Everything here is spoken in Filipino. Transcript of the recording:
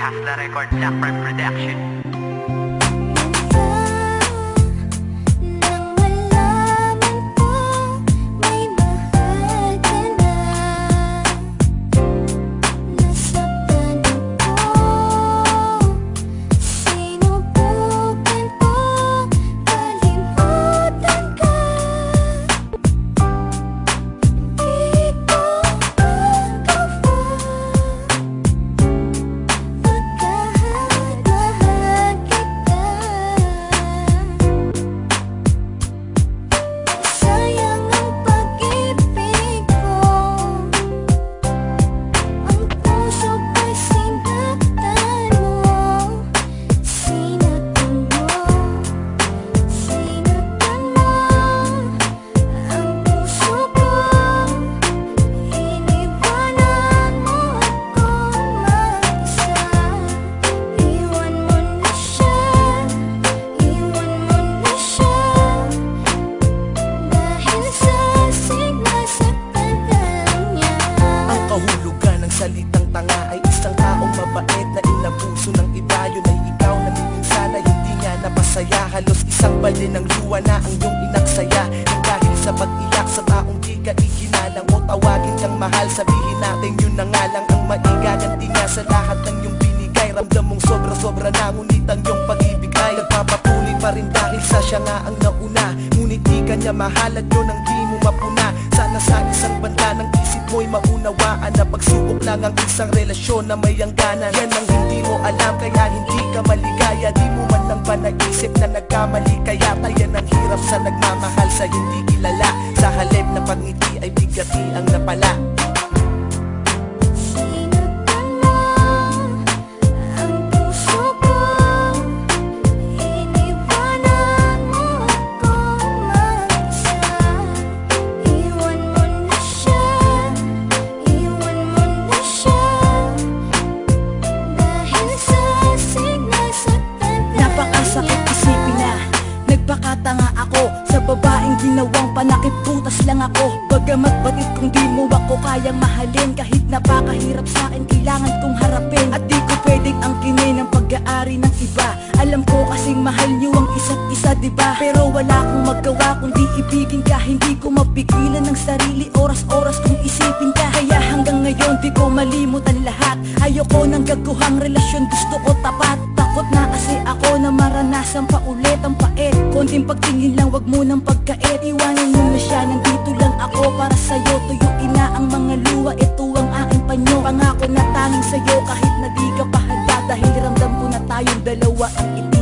Hustler Record, Blackbird Production. Salitang tanga ay isang taong mabait na inabuso ng iba. Yun ay ikaw na minsan ay hindi nga napasaya. Halos isang balde ng luwa na ang iyong inaksaya. Nang dahil sa pag-iyak sa taong di ka ikinalang o tawagin kang mahal, sabihin natin yun na nga lang ang maigaganti nga sa lahat ng iyong binigay. Ramdam mong sobra-sobra na ngunit ang iyong pag-ibig ay nagpapatuloy pa rin dahil sa siya nga ang nauna. Ngunit di ka niya mahal at yun ang di mo mapuna. Sana sa isang banda ng isip mo'y maunawaan na pagsubok lang ang isang relasyon na may hangganan. Yan ang hindi mo alam kaya hindi ka maligaya. Di mo man lang ba naisip na nagkamali kaya tayan ang hirap sa nagmamahal sa hindi kilala. Sa halip na pagngiti ay bigati ang napala. Nagpakatanga ako sa babaeng ginawang panakip, butas lang ako. Bagamat batid kung di mo ako kayang mahalin, kahit napakahirap sa akin kailangan kong harapin. At di ko pwedeng angkinin ang pag-aari ng iba. Alam ko kasing mahal niyo ang isa't isa, diba? Pero wala akong magawa kundi ibigin ka. Hindi ko mapigilan ng sarili, oras-oras kung isipin ka. Kaya hanggang ngayon di ko malimutan lahat. Ayoko ng gaguhang relasyon, gusto ko tapat. Takot na kasi ako na maranasan pa ulit ang pait. Konting pagtingin lang, wag mo nang pagkait. Iwanan mo na siya, nandito lang ako para sa'yo. Tuyuin na ang mga luha, ito ang aking panyo. Pangako na tanging sa'yo kahit na di ka pa handa. Dahil ramdam ko na tayong dalawa ang ito.